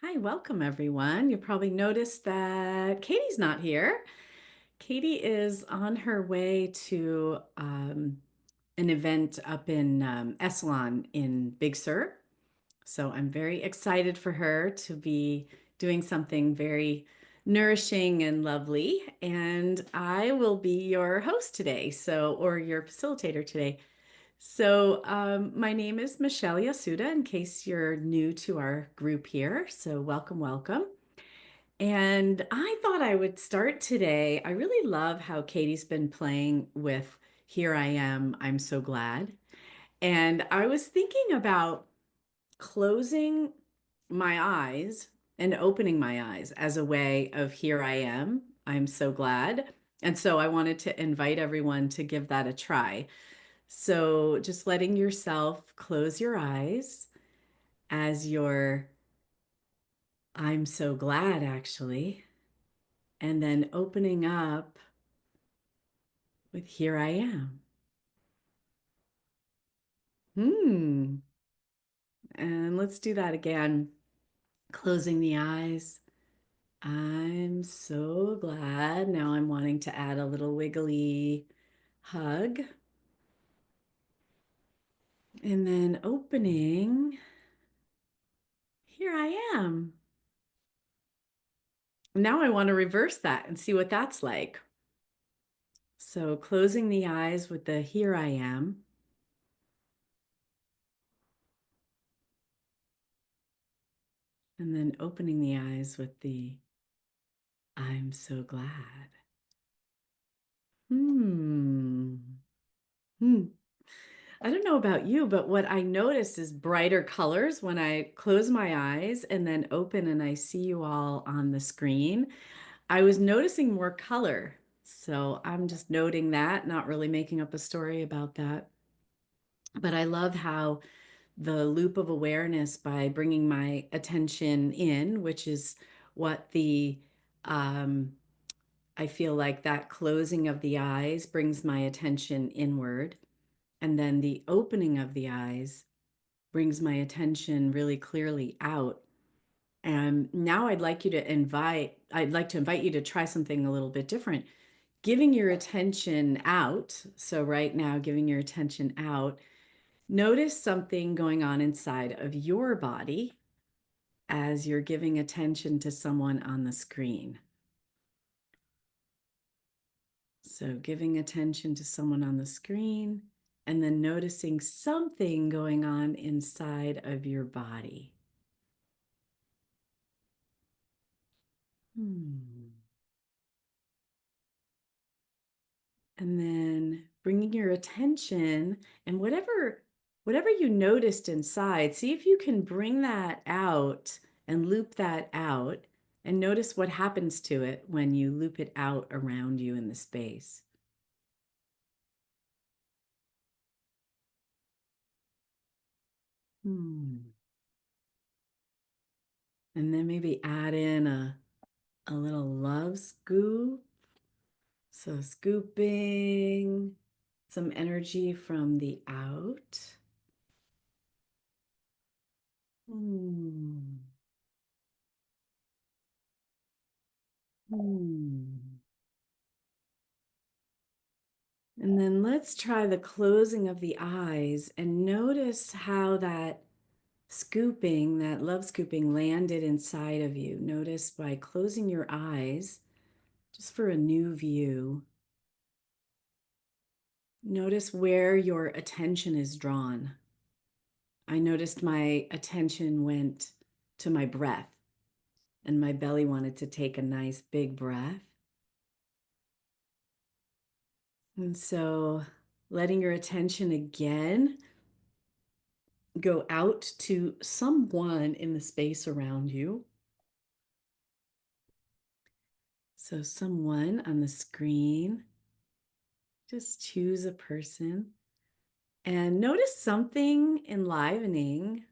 Hi, welcome everyone. You probably noticed that Katie's not here. Katie is on her way to an event up in Esalen in Big Sur. So I'm very excited for her to be doing something very nourishing and lovely. And I will be your host today, or your facilitator today. My name is Michele Yasuda, in case you're new to our group here. So, welcome, welcome. And I thought I would start today. I really love how Katie's been playing with Here I Am, I'm So Glad. And I was thinking about closing my eyes and opening my eyes as a way of Here I Am, I'm so glad. And so I wanted to invite everyone to give that a try. So just letting yourself close your eyes as you're, I'm so glad actually, and then opening up with here I am. Hmm. And let's do that again. Closing the eyes. I'm so glad. Now I'm wanting to add a little wiggly hug. And then opening. Here I am. Now I want to reverse that and see what that's like. So closing the eyes with the here I am, and then opening the eyes with the I'm so glad. Hmm. Hmm. I don't know about you, but what I noticed is brighter colors when I close my eyes and then open and I see you all on the screen. I was noticing more color. So I'm just noting that, not really making up a story about that. But I love how the loop of awareness by bringing my attention in, which is what um, I feel like that closing of the eyes brings my attention inward. And then the opening of the eyes brings my attention really clearly out. And now I'd like to invite you to try something a little bit different. Giving your attention out. So, right now, giving your attention out, notice something going on inside of your body as you're giving attention to someone on the screen. So, giving attention to someone on the screen and then noticing something going on inside of your body. Hmm. And then bringing your attention and whatever you noticed inside, see if you can bring that out and loop that out and notice what happens to it when you loop it out around you in the space. Hmm. And then maybe add in a little love scoop. So scooping some energy from the out. Hmm. Hmm. And then let's try the closing of the eyes and notice how that scooping, that love scooping, landed inside of you. Notice by closing your eyes, just for a new view, notice where your attention is drawn. I noticed my attention went to my breath, and my belly wanted to take a nice big breath. And so letting your attention again go out to someone in the space around you. So, someone on the screen, just choose a person and notice something enlivening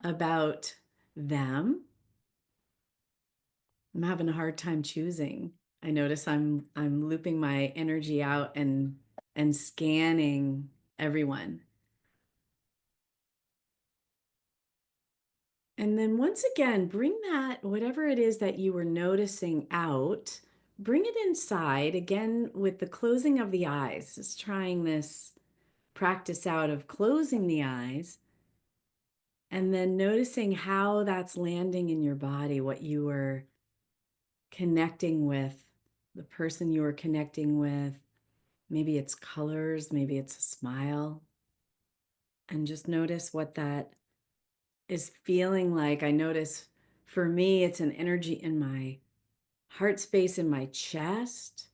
about them. I'm having a hard time choosing. I notice I'm looping my energy out and scanning everyone. And then once again, bring that, whatever it is that you were noticing out, bring it inside again with the closing of the eyes. Just trying this practice out of closing the eyes and then noticing how that's landing in your body, what you were connecting with, the person you were connecting with. Maybe it's colors, maybe it's a smile. And just notice what that is feeling like. I notice for me, it's an energy in my heart space, in my chest,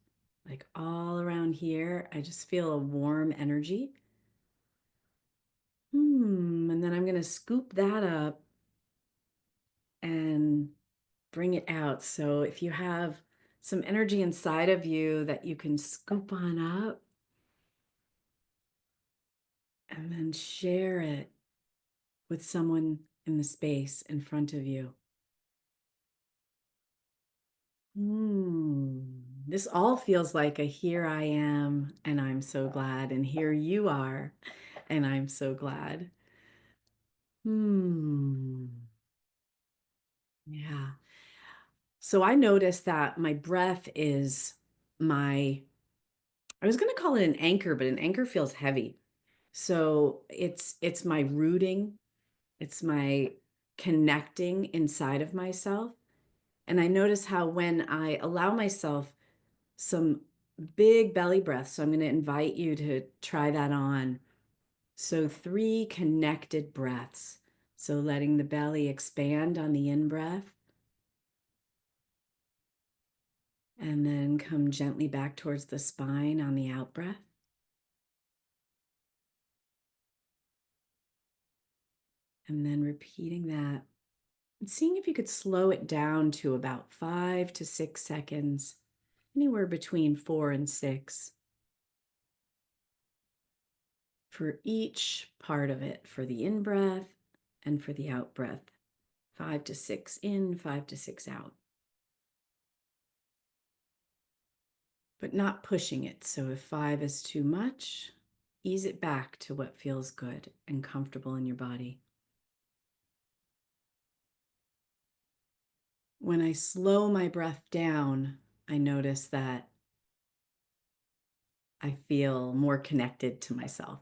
like all around here. I just feel a warm energy. And then I'm going to scoop that up and bring it out. So if you have some energy inside of you that you can scoop on up and then share it with someone in the space in front of you. This all feels like a here I am, and I'm so glad, and here you are, and I'm so glad. Yeah. So I noticed that my breath is my, I was going to call it an anchor, but an anchor feels heavy. So it's my rooting, it's my connecting inside of myself. And I notice how when I allow myself some big belly breaths, so I'm going to invite you to try that on. So 3 connected breaths. So letting the belly expand on the in breath and then come gently back towards the spine on the out breath. And then repeating that and seeing if you could slow it down to about 5 to 6 seconds, anywhere between 4 and 6 for each part of it, for the in breath and for the out breath. 5 to 6 in, 5 to 6 out. But not pushing it. So if 5 is too much, ease it back to what feels good and comfortable in your body. When I slow my breath down, I notice that I feel more connected to myself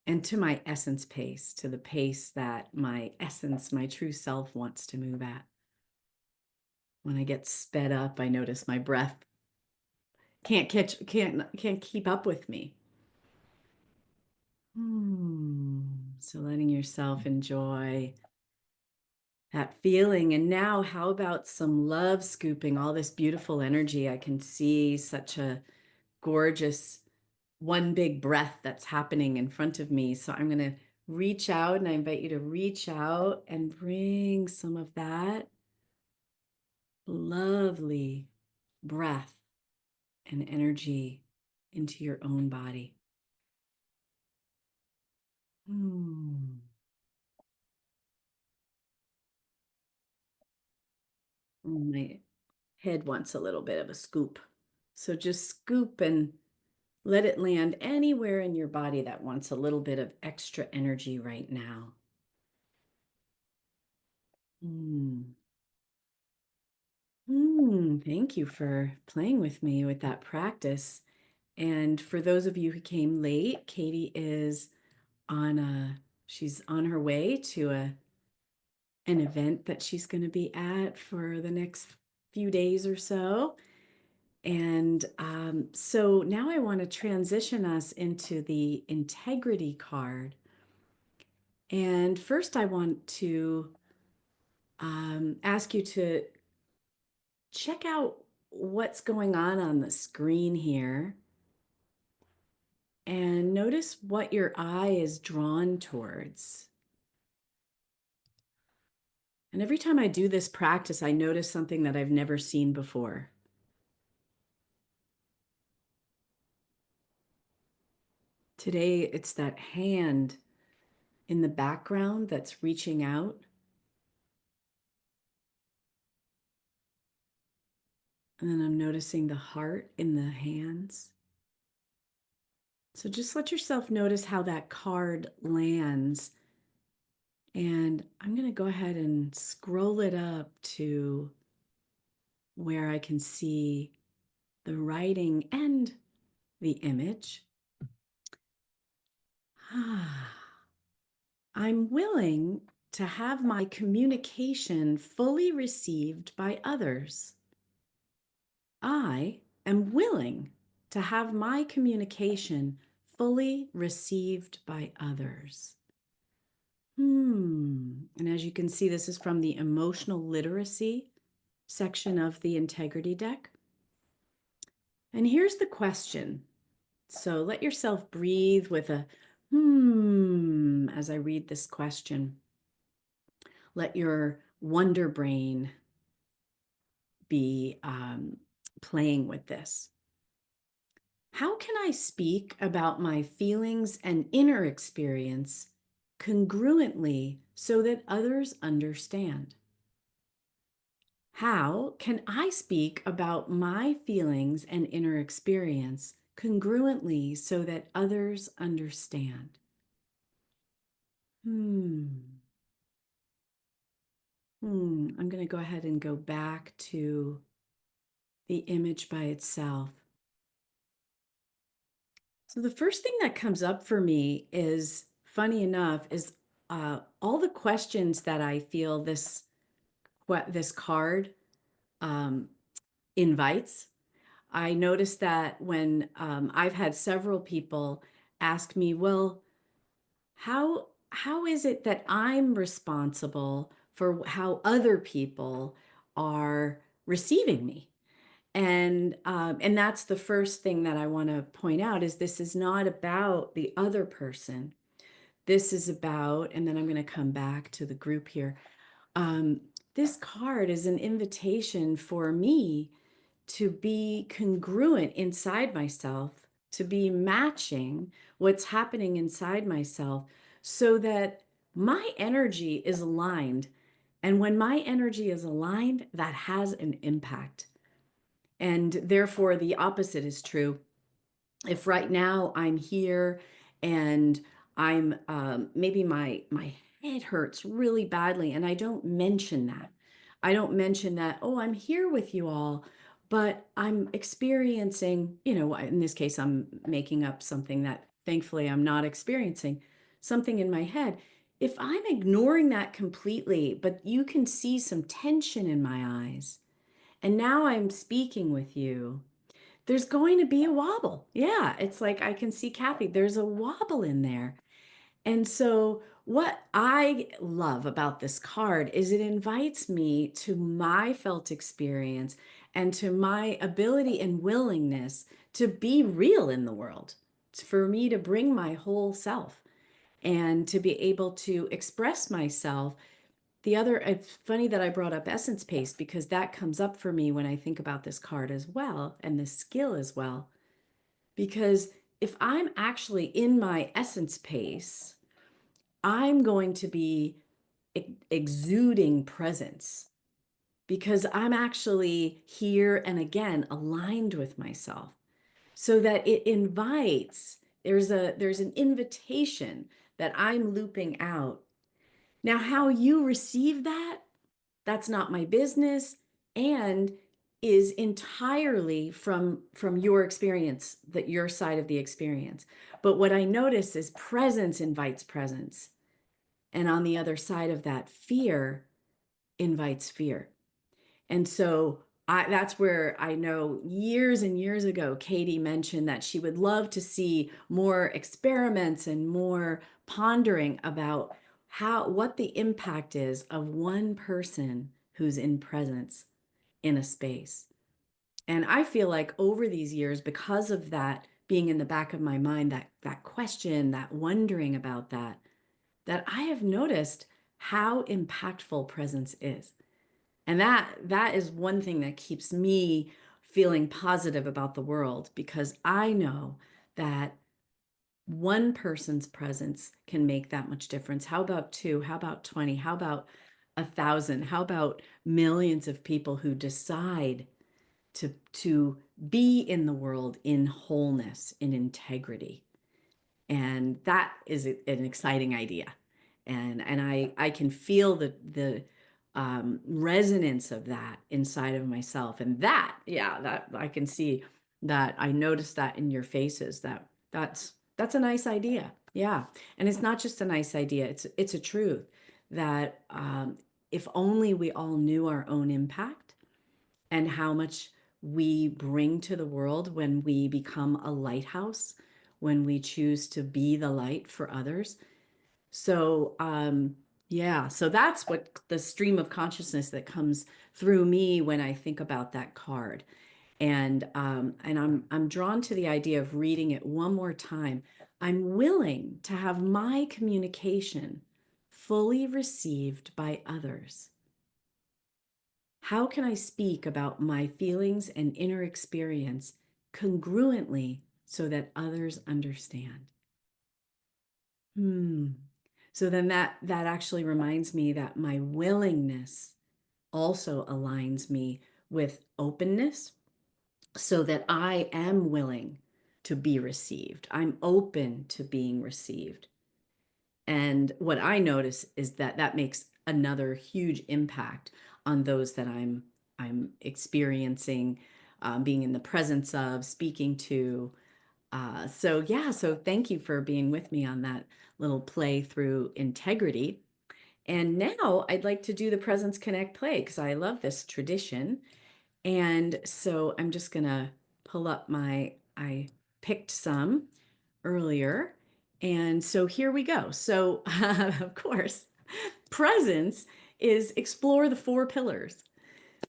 and to my essence pace, to the pace that my essence, my true self wants to move at. When I get sped up, I notice my breath can't keep up with me. So letting yourself enjoy that feeling. And now, how about some love scooping all this beautiful energy? I can see such a gorgeous one big breath that's happening in front of me. So I'm going to reach out and I invite you to reach out and bring some of that lovely breath and energy into your own body. My head wants a little bit of a scoop. So just scoop and let it land anywhere in your body that wants a little bit of extra energy right now. Thank you for playing with me with that practice. And for those of you who came late, Katie is she's on her way to an event that she's going to be at for the next few days or so. And so now I want to transition us into the integrity card. And first, I want to ask you to check out what's going on the screen here and notice what your eye is drawn towards. And every time I do this practice, I notice something that I've never seen before. Today, it's that hand in the background that's reaching out. And then I'm noticing the heart in the hands. So just let yourself notice how that card lands And I'm going to go ahead and scroll it up to where I can see the writing and the image. I'm willing to have my communication fully received by others. I am willing to have my communication fully received by others. And as you can see, this is from the emotional literacy section of the integrity deck. And here's the question. So let yourself breathe with a as I read this question. Let your wonder brain be playing with this. How can I speak about my feelings and inner experience congruently so that others understand? How can I speak about my feelings and inner experience congruently so that others understand? I'm going to go ahead and go back to the image by itself. So the first thing that comes up for me is, funny enough, is all the questions that I feel this card um, invites. I noticed that when I've had several people ask me, well, how is it that I'm responsible for how other people are receiving me? And that's the first thing that I want to point out is this is not about the other person. This is about, and then I'm going to come back to the group here. Um, this card is an invitation for me to be congruent inside myself, to be matching what's happening inside myself so that my energy is aligned. And when my energy is aligned, that has an impact. And therefore, the opposite is true. If right now I'm here and I'm maybe my head hurts really badly, and I don't mention that. I don't mention that, oh, I'm here with you all, but I'm experiencing, in this case, I'm making up something that thankfully I'm not experiencing, something in my head. If I'm ignoring that completely, but you can see some tension in my eyes, and now I'm speaking with you, there's going to be a wobble. Yeah, it's like I can see Kathy, there's a wobble in there. And so, what I love about this card is it invites me to my felt experience and to my ability and willingness to be real in the world, for me to bring my whole self and to be able to express myself. It's funny that I brought up essence paste because that comes up for me when I think about this card as well and this skill as well. Because if I'm actually in my essence pace, I'm going to be exuding presence because I'm actually here and again aligned with myself so that it invites, there's an invitation that I'm looping out. Now, how you receive that, that's not my business, and is entirely from your experience, that your side of the experience. But what I notice is presence invites presence, and on the other side of that, fear invites fear. And so that's where I know years and years ago, Katie mentioned that she would love to see more experiments and more pondering about what the impact is of one person who's in presence in a space. And I feel like over these years, because of that being in the back of my mind, that question, that wondering about that I have noticed how impactful presence is. And that is one thing that keeps me feeling positive about the world, because I know that one person's presence can make that much difference. How about two? How about 20? How about 1,000? How about millions of people who decide to be in the world in wholeness, in integrity? And that is an exciting idea. and I can feel the resonance of that inside of myself. And that, yeah, that I can see that. I noticed that in your faces, that that's a nice idea. Yeah. And it's not just a nice idea, it's a truth that if only we all knew our own impact and how much we bring to the world when we become a lighthouse, when we choose to be the light for others. So, yeah, so that's what the stream of consciousness that comes through me when I think about that card. And I'm drawn to the idea of reading it one more time. I'm willing to have my communication fully received by others. How can I speak about my feelings and inner experience congruently so that others understand? Hmm. So then that actually reminds me that my willingness also aligns me with openness so that I am willing to be received. I'm open to being received. And what I notice is that that makes another huge impact on those that I'm experiencing, being in the presence of, speaking to. So yeah, so thank you for being with me on that little play through integrity. And now I'd like to do the Presence Connect play because I love this tradition. And so I'm just gonna pull up I picked some earlier. And so here we go. So, of course, presence is explore the four pillars.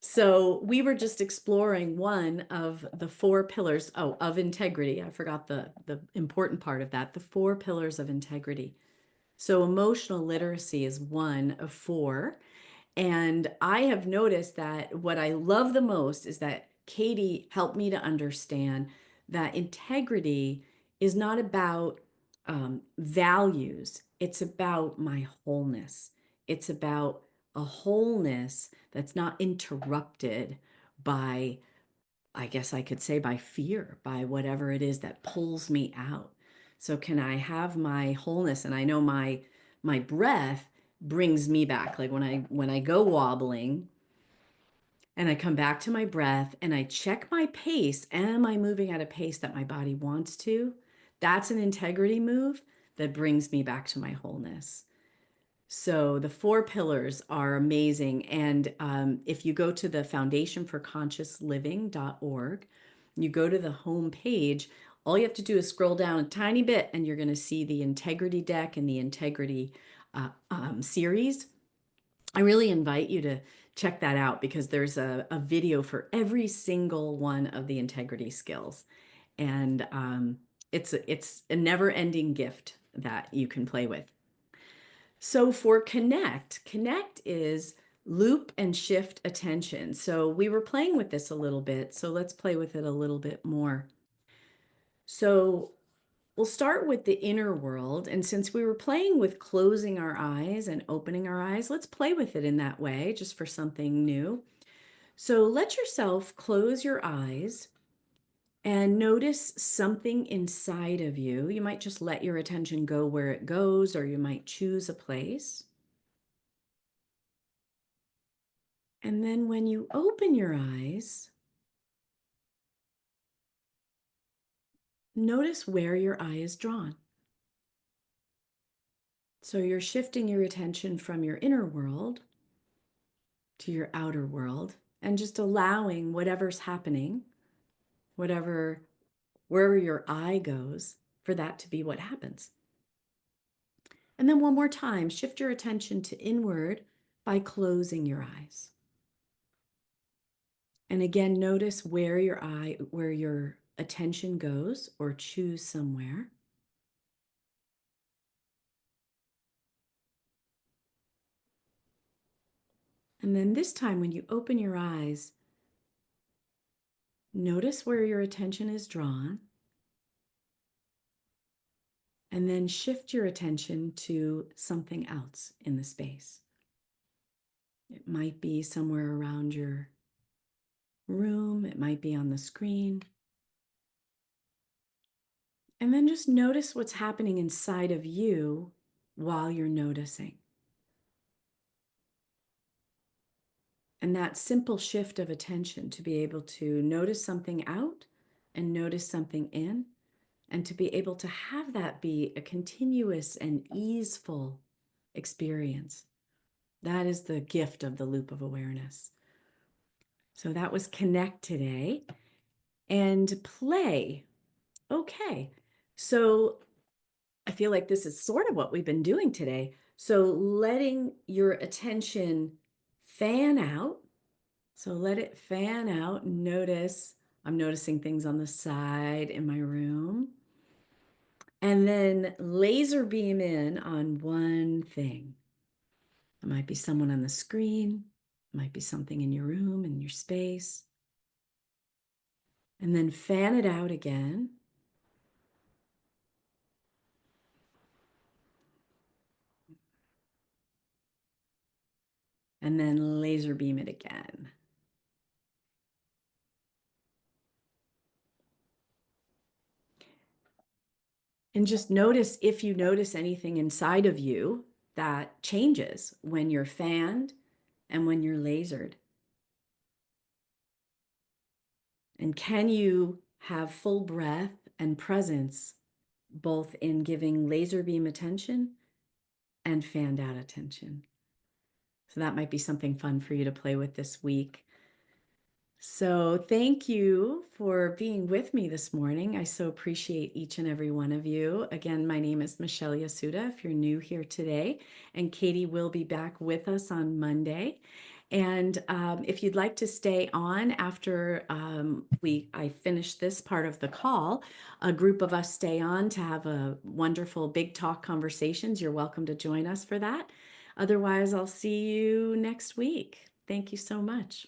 So we were just exploring one of the four pillars, oh, of integrity. I forgot the important part of that, the four pillars of integrity. So emotional literacy is one of four. And I have noticed that what I love the most is that Katie helped me to understand that integrity is not about values, it's about my wholeness. It's about a wholeness that's not interrupted by, I guess I could say, by fear, by whatever it is that pulls me out. So can I have my wholeness? And I know my breath brings me back. Like when I go wobbling and I come back to my breath and I check my pace, am I moving at a pace that my body wants to? That's an integrity move that brings me back to my wholeness. So the four pillars are amazing. And if you go to the foundationforconsciousliving.org, you go to the home page, all you have to do is scroll down a tiny bit and you're going to see the integrity deck and the integrity series. I really invite you to check that out because there's a video for every single one of the integrity skills. And it's a never ending gift that you can play with. So for connect is loop and shift attention. So we were playing with this a little bit. So let's play with it a little bit more. So we'll start with the inner world. And since we were playing with closing our eyes and opening our eyes, let's play with it in that way, just for something new. So let yourself close your eyes and notice something inside of you. You might just let your attention go where it goes, or you might choose a place. And then when you open your eyes, notice where your eye is drawn. So you're shifting your attention from your inner world to your outer world and just allowing whatever's happening, wherever your eye goes, for that to be what happens. And then one more time, shift your attention to inward by closing your eyes. And again, notice where where your attention goes, or choose somewhere. And then this time, when you open your eyes, notice where your attention is drawn. And then shift your attention to something else in the space. It might be somewhere around your room, it might be on the screen. And then just notice what's happening inside of you while you're noticing. And that simple shift of attention to be able to notice something out and notice something in, and to be able to have that be a continuous and easeful experience. That is the gift of the loop of awareness. So that was connect today. And play. Okay. So I feel like this is sort of what we've been doing today. So letting your attention fan out. So let it fan out. Notice, I'm noticing things on the side in my room. And then laser beam in on one thing. It might be someone on the screen, it might be something in your room, in your space. And then fan it out again. And then laser beam it again. And just notice if you notice anything inside of you that changes when you're fanned and when you're lasered. And can you have full breath and presence both in giving laser beam attention and fanned out attention? So that might be something fun for you to play with this week. So thank you for being with me this morning. I so appreciate each and every one of you. Again, my name is Michele Yasuda, if you're new here today, and Katie will be back with us on Monday. And if you'd like to stay on after I finish this part of the call, a group of us stay on to have a wonderful big talk conversations. You're welcome to join us for that. Otherwise, I'll see you next week. Thank you so much.